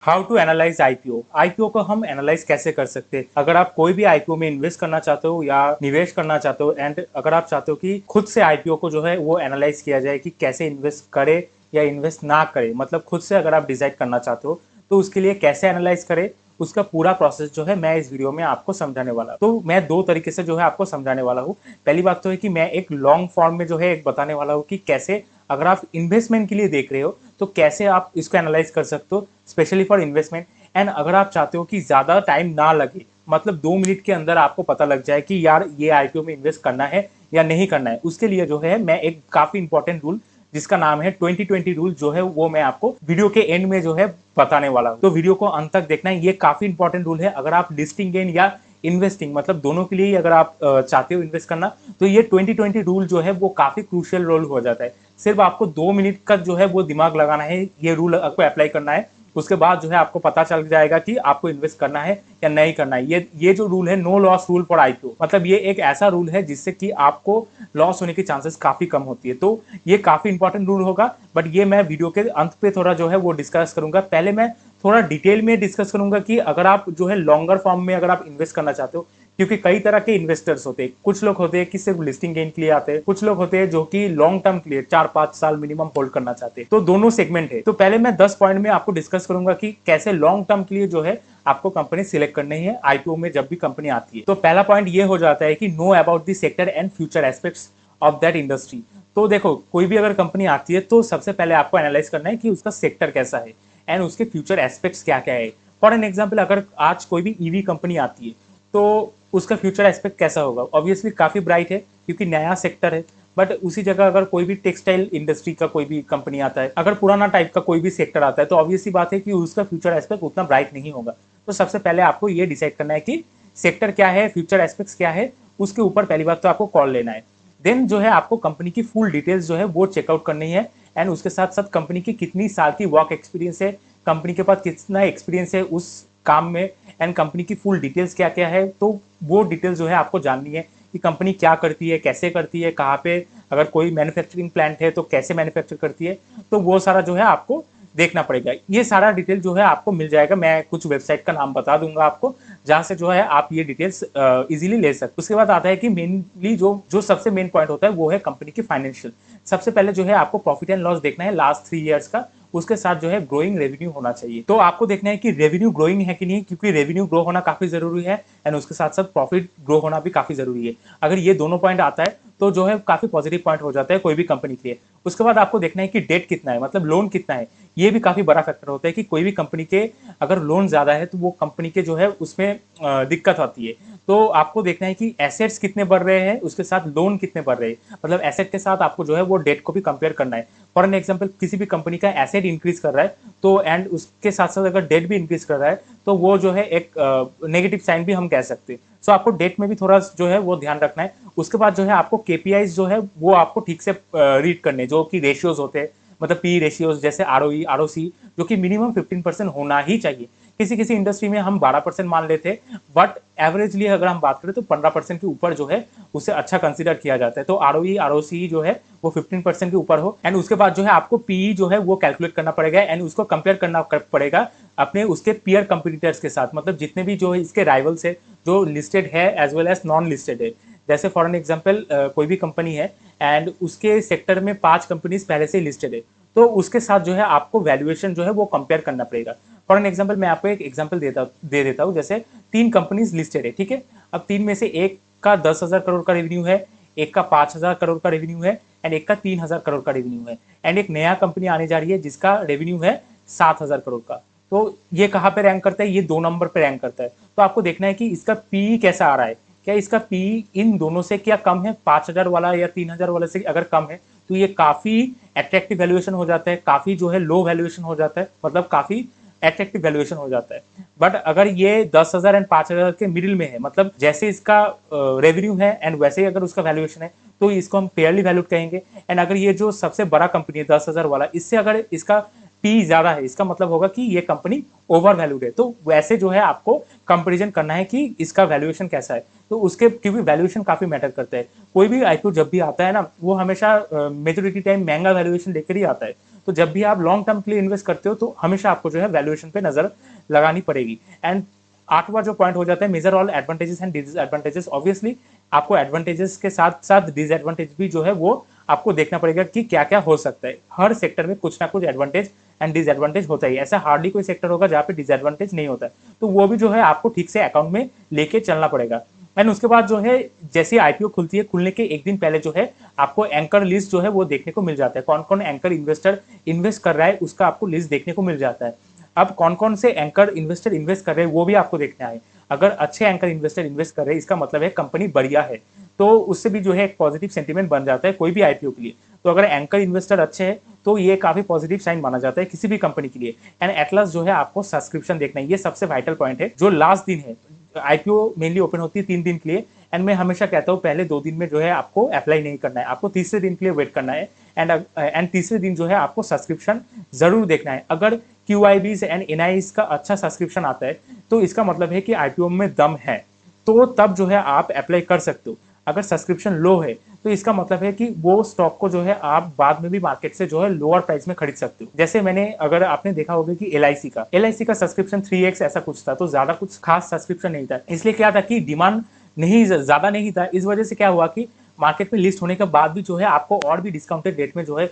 How to analyse IPO. IPO को हम analyse कैसे कर सकते हैं? अगर आप कोई भी आईपीओ में इन्वेस्ट करना चाहते हो या निवेश करना चाहते हो, एंड अगर आप चाहते हो कि खुद से आईपीओ को जो है वो एनालाइज किया जाए कि कैसे इन्वेस्ट करे या इन्वेस्ट ना करे, मतलब खुद से अगर आप डिसाइड करना चाहते हो तो उसके लिए कैसे एनालाइज करे, उसका पूरा प्रोसेस जो है मैं इस वीडियो में आपको समझाने वाला हूं। तो मैं दो तरीके से जो है आपको समझाने वाला हूँ। पहली बात तो है कि मैं एक लॉन्ग फॉर्म में जो है एक बताने वाला हूँ कि कैसे अगर आप इन्वेस्टमेंट के लिए देख रहे हो तो कैसे आप इसको एनालाइज कर सकते हो, स्पेशली फॉर इन्वेस्टमेंट। एंड अगर आप चाहते हो कि ज्यादा टाइम ना लगे, मतलब 2 मिनट के अंदर आपको पता लग जाए कि यार ये आईपीओ में इन्वेस्ट करना है या नहीं करना है, उसके लिए जो है मैं एक काफी इंपॉर्टेंट रूल जिसका नाम है 2020 रूल जो है वो मैं आपको वीडियो के एंड में जो है बताने वाला हूँ। तो वीडियो को अंत तक देखना है, ये काफी इंपॉर्टेंट रूल है। अगर आप लिस्टिंग गेन या इन्वेस्टिंग, मतलब दोनों के लिए ही अगर आप चाहते हो इन्वेस्ट करना, तो ये 2020 रूल जो है वो काफी क्रूशियल रोल हो जाता है। सिर्फ आपको 2 मिनट का जो है वो दिमाग लगाना है, ये रूल आपको अप्लाई करना है। उसके बाद जो है आपको पता चल जाएगा कि आपको इन्वेस्ट करना है या नहीं करना है। ये जो रूल है, no loss rule for IPO, मतलब ये एक ऐसा रूल है जिससे कि आपको लॉस होने की चांसेस काफी कम होती है। तो ये काफी इंपॉर्टेंट रूल होगा, बट ये मैं वीडियो के अंत पे थोड़ा जो है वो डिस्कस करूंगा। पहले मैं थोड़ा डिटेल में डिस्कस करूंगा कि अगर आप जो है लॉन्गर फॉर्म में अगर आप इन्वेस्ट करना चाहते हो, क्योंकि कई तरह के इन्वेस्टर्स होते हैं। कुछ लोग होते हैं कि सिर्फ लिस्टिंग गेन के लिए आते हैं, कुछ लोग होते हैं जो कि लॉन्ग टर्म के लिए 4-5 साल मिनिमम होल्ड करना चाहते हैं। तो दोनों सेगमेंट है। तो पहले मैं 10 पॉइंट में आपको डिस्कस करूंगा कि कैसे लॉन्ग टर्म के लिए जो है आपको कंपनी सिलेक्ट करनी है आईपीओ में जब भी कंपनी आती है। तो पहला पॉइंट ये हो जाता है कि know about the sector and future aspects of that industry. तो देखो, कोई भी अगर कंपनी आती है तो सबसे पहले आपको एनालाइज करना है कि उसका सेक्टर कैसा है एंड उसके फ्यूचर एस्पेक्ट्स क्या क्या है। फॉर एन एग्जाम्पल, अगर आज कोई भी ईवी कंपनी आती है तो उसका फ्यूचर एस्पेक्ट कैसा होगा? ऑब्वियसली काफी ब्राइट है, क्योंकि नया सेक्टर है। बट उसी जगह अगर कोई भी टेक्सटाइल इंडस्ट्री का कोई भी कंपनी आता है, अगर पुराना टाइप का कोई भी सेक्टर आता है, तो ऑब्वियसली बात है कि उसका फ्यूचर एस्पेक्ट उतना ब्राइट नहीं होगा। तो सबसे पहले आपको ये डिसाइड करना है कि सेक्टर क्या है, फ्यूचर एस्पेक्ट्स क्या है, उसके ऊपर पहली बात तो आपको कॉल लेना है। देन जो है आपको कंपनी की फुल डिटेल्स जो है वो चेकआउट करनी है, एंड उसके साथ साथ कंपनी की कितनी साल की वर्क एक्सपीरियंस है, कंपनी के पास कितना एक्सपीरियंस है उस काम में, एंड कंपनी की फुल डिटेल्स क्या क्या है। तो वो डिटेल्स जो है आपको जाननी है कि कंपनी क्या करती है, कैसे करती है, कहाँ पे, अगर कोई मैन्युफैक्चरिंग प्लांट है तो कैसे मैन्युफैक्चर करती है। तो वो सारा जो है आपको देखना पड़ेगा। ये सारा डिटेल जो है आपको मिल जाएगा। मैं कुछ वेबसाइट का नाम बता दूंगा आपको, जहां से जो है आप ये डिटेल्स इजीली ले सकते। उसके बाद आता है कि मेनली जो जो सबसे मेन पॉइंट होता है वो है कंपनी की फाइनेंशियल। सबसे पहले जो है आपको प्रॉफिट एंड लॉस देखना है लास्ट 3 ईयर्स का। उसके साथ जो है ग्रोइंग रेवेन्यू होना चाहिए। तो आपको देखना है कि रेवेन्यू ग्रोइंग है कि नहीं, क्योंकि रेवेन्यू ग्रो होना काफी जरूरी है, एंड उसके साथ साथ प्रॉफिट ग्रो होना भी काफी जरूरी है। अगर ये दोनों पॉइंट आता है तो जो है काफी पॉजिटिव पॉइंट हो जाता है कोई भी कंपनी के लिए। उसके बाद आपको देखना है कि डेट कितना है, मतलब लोन कितना है। ये भी काफी बड़ा फैक्टर होता है कि कोई भी कंपनी के अगर लोन ज्यादा है तो वो कंपनी के जो है उसमें दिक्कत आती है। तो आपको देखना है कि एसेट्स कितने बढ़ रहे हैं, उसके साथ लोन कितने बढ़ रहे हैं, मतलब एसेट के साथ आपको जो है वो डेट को भी कंपेयर करना है। फॉर एन एग्जाम्पल, किसी भी कंपनी का एसेट इंक्रीज कर रहा है तो एंड उसके साथ साथ अगर डेट भी इंक्रीज कर रहा है तो वो जो है एक नेगेटिव साइन भी हम कह सकते हैं। सो आपको डेट में भी थोड़ा जो है वो ध्यान रखना है। उसके बाद जो है आपको केपीआईज जो है वो आपको ठीक से रीड करने, जो कि रेशियोज होते हैं, मतलब पी रेशियोज, जैसे आरओई, आरओसी, जो कि मिनिमम 15% होना ही चाहिए। किसी किसी इंडस्ट्री में हम 12% मान लेते हैं, बट एवरेजली अगर हम बात करें तो 15% के ऊपर जो है उसे अच्छा कंसिडर किया जाता है। तो आरओई, आरओसी जो है वो 15% के ऊपर हो। एंड उसके बाद जो है आपको पीई जो है वो कैलकुलेट करना पड़ेगा, एंड उसको कंपेयर करना पड़ेगा अपने उसके पीयर कंपटीटर्स के साथ, मतलब जितने भी जो है इसके राइवल्स है, जो लिस्टेड है as well as non listed है। जैसे फॉर एन एग्जाम्पल, कोई भी कंपनी है एंड उसके सेक्टर में 5 कंपनीज पहले से लिस्टेड है, तो उसके साथ जो है आपको वैल्यूएशन जो है वो कंपेयर करना पड़ेगा। फॉर एन एग्जाम्पल, मैं आपको एक एग्जाम्पल दे देता हूँ। जैसे 3 कंपनीज लिस्टेड है, ठीक है। अब तीन में से एक का 10,000 करोड़ का रेवेन्यू है, एक का 5,000 करोड़ का रेवेन्यू है, एंड एक का 3,000 करोड़ का रेवेन्यू है। एंड एक नया कंपनी आने जा रही है जिसका रेवेन्यू है 7,000 करोड़ का। तो ये कहाँ पे रैंक करता है? ये 2 नंबर पे रैंक करता है। तो आपको देखना है कि इसका पी कैसा आ रहा है, क्या इसका पी इन दोनों से क्या कम है, 5,000 वाला या 3,000 वाले से अगर कम है तो ये काफी अट्रैक्टिव वैल्यूएशन हो जाता है, काफी जो है लो वैल्यूएशन हो जाता है, मतलब काफी अट्रैक्टिव वैल्यूएशन हो जाता है। बट अगर ये 10,000 एंड 5,000 के मिडिल में है, मतलब जैसे इसका रेवेन्यू है एंड वैसे ही अगर उसका वैल्यूएशन है, तो इसको हम फेयरली वैल्यूड कहेंगे। एंड अगर ये जो सबसे बड़ा कंपनी है 10,000 वाला, इससे अगर इसका पी ज्यादा है, इसका मतलब होगा कि ये कंपनी ओवर वैल्यूड है। तो वैसे जो है आपको कंपेरिजन करना है कि इसका वैल्यूएशन कैसा है। तो उसके, क्योंकि वैल्यूएशन काफी मैटर करता है। कोई भी आईपीओ जब भी आता है ना, वो हमेशा मेजोरिटी टाइम महंगा वैल्यूएशन लेकर ही आता है। तो जब भी आप लॉन्ग टर्म के लिए इन्वेस्ट करते हो तो हमेशा आपको जो है वैल्यूएशन पे नजर लगानी पड़ेगी। एंड आठवां जो पॉइंट हो जाता है, major all advantages and disadvantages. Obviously आपको एडवांटेजेस के साथ साथ डिसएडवांटेज भी जो है वो आपको देखना पड़ेगा कि क्या क्या हो सकता है। हर सेक्टर में कुछ ना कुछ एडवांटेज एंड डिसएडवांटेज होता है, ऐसा हार्डली कोई सेक्टर होगा जहाँ पे डिसएडवांटेज नहीं होता है, तो वो भी जो है आपको ठीक से अकाउंट में लेके चलना पड़ेगा। एंड उसके बाद जो है जैसे आईपीओ खुलती है, खुलने के एक दिन पहले जो है आपको एंकर लिस्ट जो है वो देखने को मिल जाता है, कौन कौन एंकर इन्वेस्टर इन्वेस्ट कर रहा है उसका आपको लिस्ट देखने को मिल जाता है। अब कौन कौन से एंकर इन्वेस्टर इन्वेस्ट कर रहे हैं वो भी आपको देखना है। अगर अच्छे एंकर इन्वेस्टर इन्वेस्ट कर रहे हैं इसका मतलब है कंपनी बढ़िया है, तो उससे भी जो है एक पॉजिटिव सेंटीमेंट बन जाता है कोई भी आईपीओ के लिए। तो अगर एंकर इन्वेस्टर अच्छे हैं तो ये काफी पॉजिटिव साइन माना जाता है किसी भी कंपनी के लिए। एंड एट लास्ट जो है आपको सब्सक्रिप्शन देखना है, ये सबसे वाइटल पॉइंट है। जो लास्ट दिन है, आईपीओ मेनली ओपन होती है 3 दिन के लिए, एंड मैं हमेशा कहता हूँ पहले 2 दिन में जो है आपको अप्लाई नहीं करना है, आपको तीसरे दिन के लिए वेट करना है। एंड तीसरे दिन जो है आपको सब्सक्रिप्शन जरूर देखना है। अगर QIBs एंड NIs का अच्छा सब्सक्रिप्शन आता है तो इसका मतलब है कि आईपीओ में दम है, तो तब जो है आप अप्लाई कर सकते हो। अगर सब्सक्रिप्शन लो है तो इसका मतलब है कि वो स्टॉक को जो है आप बाद में भी मार्केट से जो है लोअर प्राइस में खरीद सकते हो। जैसे मैंने, अगर आपने देखा होगा कि LIC का सब्सक्रिप्शन 3x ऐसा कुछ था, तो ज्यादा कुछ खास सब्सक्रिप्शन नहीं था। इसलिए क्या था कि डिमांड नहीं ज्यादा नहीं था, इस वजह से क्या हुआ कि मार्केट में लिस्ट होने के बाद भी जो है आपको और भी डिस्काउंटेड रेट में जो है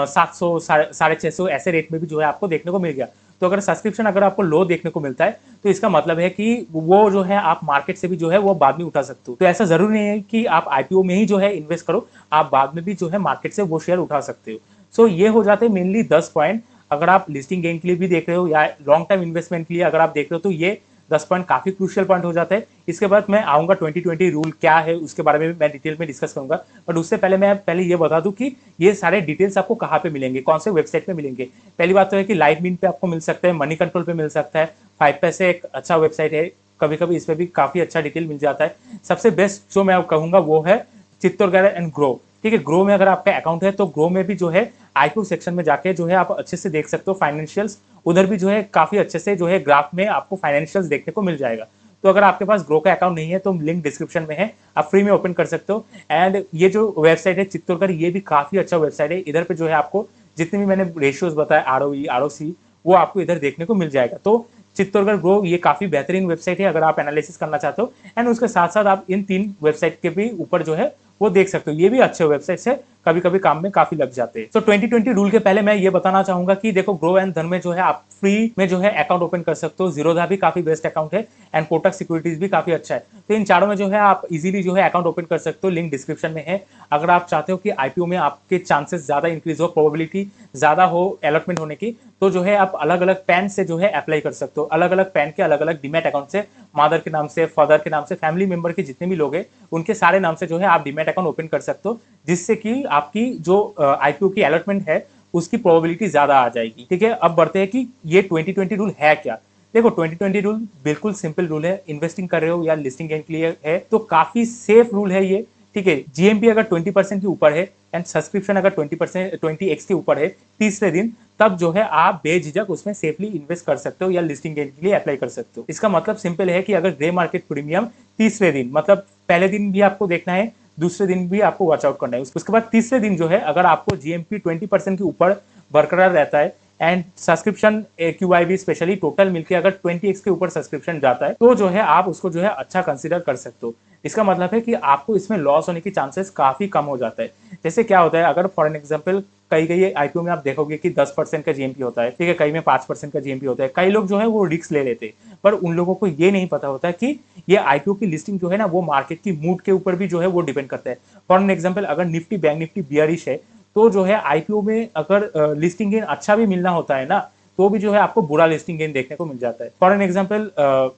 700 650 ऐसे रेट में भी जो है आपको देखने को मिल गया। तो अगर सब्सक्रिप्शन अगर आपको लो देखने को मिलता है तो इसका मतलब है कि वो जो है आप मार्केट से भी जो है वो बाद में उठा सकते हो। तो ऐसा जरूरी नहीं है कि आप आईपीओ में ही जो है इन्वेस्ट करो, आप बाद में भी जो है मार्केट से वो शेयर उठा सकते हो। सो ये हो जाते हैं मेनली 10 पॉइंट। अगर आप लिस्टिंग गेन के लिए भी देख रहे हो या लॉन्ग टर्म इन्वेस्टमेंट के लिए अगर आप देख रहे हो तो ये 10 पॉइंट काफी क्रूशियल पॉइंट हो जाता है। इसके बाद मैं आऊंगा 2020 रूल क्या है उसके बारे में भी मैं डिटेल में डिस्कस करूंगा, बट उससे पहले मैं पहले ये बता दूं कि ये सारे डिटेल्स आपको कहाँ पे मिलेंगे, कौन से वेबसाइट पे मिलेंगे। पहली बात तो है कि लाइव मिंट पे आपको मिल सकता है, मनी कंट्रोल पे मिल सकता है, 5 पैसे एक अच्छा वेबसाइट है, कभी कभी इस पे भी काफी अच्छा डिटेल मिल जाता है। सबसे बेस्ट जो मैं कहूंगा वो है चित्तौड़गढ़ एंड ग्रो। ठीक है, ग्रो में अगर आपका अकाउंट है तो ग्रो में भी जो है आईपीओ सेक्शन में जाके जो है आप अच्छे से देख सकते हो फाइनेंशियल्स, उधर भी जो है काफी अच्छे से जो है ग्राफ में आपको फाइनेंशियल्स देखने को मिल जाएगा। तो अगर आपके पास ग्रो का अकाउंट नहीं है तो लिंक डिस्क्रिप्शन में है, आप फ्री में ओपन कर सकते हो। एंड ये जो वेबसाइट है चित्तौड़गढ़, ये भी काफी अच्छा वेबसाइट है। इधर पे जो है आपको जितने भी मैंने रेशियोज बताए, ROE ROC, वो आपको इधर देखने को मिल जाएगा। तो चित्तौड़गढ़ ग्रो ये काफी बेहतरीन वेबसाइट है अगर आप एनालिसिस करना चाहते हो। एंड उसके साथ साथ आप इन 3 वेबसाइट के भी ऊपर जो है वो देख सकते हो, ये भी अच्छे वेबसाइट है, कभी कभी काम में काफी लग जाते हैं। तो 2020 रूल के पहले मैं ये बताना चाहूंगा कि देखो ग्रो एंड धन में जो है आप फ्री में जो है अकाउंट ओपन कर सकते हो। जीरोधा भी काफी बेस्ट अकाउंट है एंड कोटक सिक्योरिटीज भी काफी अच्छा है। तो इन चारों में जो है आप इजीली जो है अकाउंट ओपन कर सकते हो, लिंक डिस्क्रिप्शन में है। अगर आप चाहते हो कि आईपीओ में आपके चांसेस ज्यादा इंक्रीज हो, प्रोबेबिलिटी ज्यादा हो अलॉटमेंट होने की, तो जो है आप अलग अलग पैन से जो है अप्लाई कर सकते हो। अलग अलग पैन के अलग अलग डीमैट अकाउंट से, मदर के नाम से, फादर के नाम से, फैमिली मेंबर के जितने भी लोग हैं उनके सारे नाम से जो है आप डीमैट अकाउंट ओपन कर सकते हो, जिससे कि आपकी जो आईपीओ की अलॉटमेंट है उसकी प्रोबेबिलिटी ज्यादा आ जाएगी। ठीक है, अब बढ़ते हैं कि ये 2020 रूल है क्या। देखो 2020 रूल बिल्कुल सिंपल रूल है, इन्वेस्टिंग कर रहे हो या लिस्टिंग गेन के लिए है तो काफी सेफ रूल है ये। ठीक है, जीएमपी अगर 20% के ऊपर है एंड सब्सक्रिप्शन अगर 20x के ऊपर है तीसरे दिन, तब जो है आप बेझिझक उसमें सेफली इन्वेस्ट कर सकते हो या लिस्टिंग गेन के लिए अप्लाई कर सकते हो। इसका मतलब सिंपल है कि अगर ग्रे मार्केट प्रीमियम तीसरे दिन, मतलब पहले दिन भी आपको देखना है, दूसरे दिन भी आपको वॉच आउट करना है। उसके बाद तीसरे दिन जो है अगर आपको जीएमपी 20% के ऊपर बरकरार रहता है and subscription QIB specially total मिलके अगर 20x के ऊपर सब्सक्रिप्शन जाता है तो जो है आप उसको जो है अच्छा कंसीडर कर सकते हो। इसका मतलब है कि आपको इसमें लॉस होने की चांसेस काफी कम हो जाता है। जैसे क्या होता है, अगर फॉर एन एग्जांपल कई कई आईपीओ में आप देखोगे कि 10% का जीएमपी होता है, ठीक है, कई में 5% का जीएमपी होता है। कई लोग जो है वो रिस्क ले लेते हैं, पर उन लोगों को ये नहीं पता होता कि ये आईपीओ की लिस्टिंग जो है ना वो मार्केट की मूड के ऊपर भी जो है वो डिपेंड करता है। फॉर एन एग्जांपल अगर निफ्टी बैंक निफ्टी बियरिश है तो जो है आईपीओ में अगर लिस्टिंग गेन अच्छा भी मिलना होता है ना, तो भी जो है आपको बुरा लिस्टिंग गेन देखने को मिल जाता है। फॉर एन एग्जांपल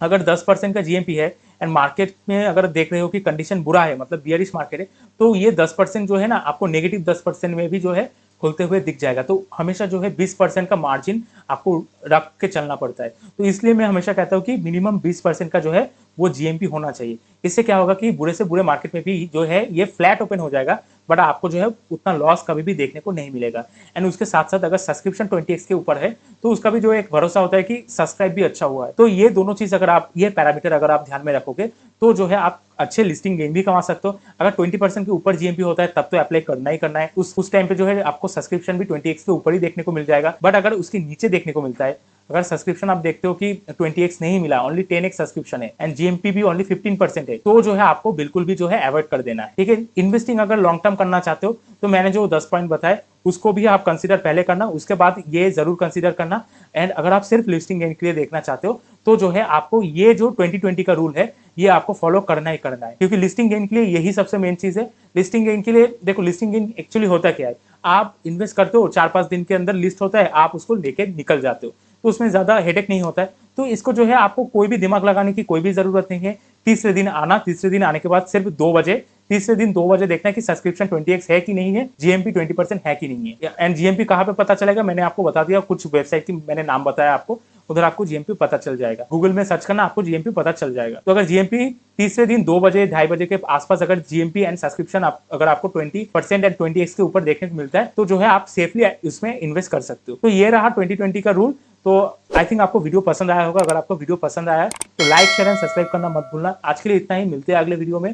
अगर 10% का जीएमपी है एंड मार्केट में अगर देख रहे हो कि कंडीशन बुरा है, मतलब बियरिश मार्केट है, तो ये 10% जो है ना आपको नेगेटिव 10% में भी जो है खुलते हुए दिख जाएगा। तो हमेशा जो है 20% का मार्जिन आपको रख के चलना पड़ता है। तो इसलिए मैं हमेशा कहता हूँ कि मिनिमम 20% का जो है वो जीएमपी होना चाहिए। इससे क्या होगा कि बुरे से बुरे मार्केट में भी जो है ये फ्लैट ओपन हो जाएगा, बट आपको जो है उतना लॉस कभी भी देखने को नहीं मिलेगा। एंड उसके साथ साथ अगर सब्सक्रिप्शन 20x के ऊपर है तो उसका भी जो एक भरोसा होता है कि सब्सक्राइब भी अच्छा हुआ है। तो ये दोनों चीज अगर आप, ये पैरामीटर अगर आप ध्यान में रखोगे तो जो है आप अच्छे लिस्टिंग गेन भी कमा सकते हो। अगर 20% के ऊपर जीएमपी होता है तब तो अप्लाई करना ही करना है। उस टाइम पे जो है आपको सब्सक्रिप्शन भी 20x के ऊपर ही देखने को मिल जाएगा। बट अगर उसके नीचे देखने को मिलता है, अगर सब्सक्रिप्शन आप देखते हो कि 20x नहीं मिला, ओनली 10x सब्सक्रिप्शन है एंड जीएमपी भी ओनली 15% है, तो जो है आपको बिल्कुल भी जो है अवॉइड कर देना है। ठीक है, इन्वेस्टिंग अगर लॉन्ग टर्म करना चाहते हो तो मैंने जो 10 पॉइंट बताए उसको भी आप कंसीडर पहले करना, उसके बाद ये जरूर कंसीडर करना। एंड अगर आप सिर्फ लिस्टिंग गेन के लिए देखना चाहते हो तो जो है आपको ये जो 2020 का रूल है ये आपको फॉलो करना ही करना है, क्योंकि लिस्टिंग गेन के लिए यही सबसे मेन चीज है। लिस्टिंग गेन के लिए देखो, लिस्टिंग गेन एक्चुअली होता क्या है, आप इन्वेस्ट करते हो, 4-5 दिन के अंदर लिस्ट होता है, आप उसको लेके निकल जाते हो, तो उसमें ज्यादा हेडेक नहीं होता है। तो इसको जो है आपको कोई भी दिमाग लगाने की कोई भी जरूरत नहीं है। तीसरे दिन आना, तीसरे दिन आने के बाद सिर्फ 2 बजे, तीसरे दिन 2 बजे देखना है कि सब्सक्रिप्शन 20x है कि नहीं है, जीएमपी 20% है कि नहीं है। एंड जीएमपी कहाँ पे पता चलेगा, मैंने आपको बता दिया, कुछ वेबसाइट की मैंने नाम बताया आपको, उधर आपको जीएमपी पता चल जाएगा। गूगल में सर्च करना, आपको जीएमपी पता चल जाएगा। तो अगर जीएमपी तीसरे दिन 2 बजे 2:30 बजे के आसपास अगर जीएमपी एंड सब्सक्रिप्शन अगर आपको 20% एंड 20x के ऊपर देखने को मिलता है तो जो है आप सेफली उसमें इन्वेस्ट कर सकते हो। तो ये रहा 2020 का रूल। तो आई थिंक आपको वीडियो पसंद आया होगा। अगर आपको वीडियो पसंद आया तो लाइक शेयर एंड सब्सक्राइब करना मत भूलना। आज के लिए इतना ही, मिलते हैं अगले वीडियो में।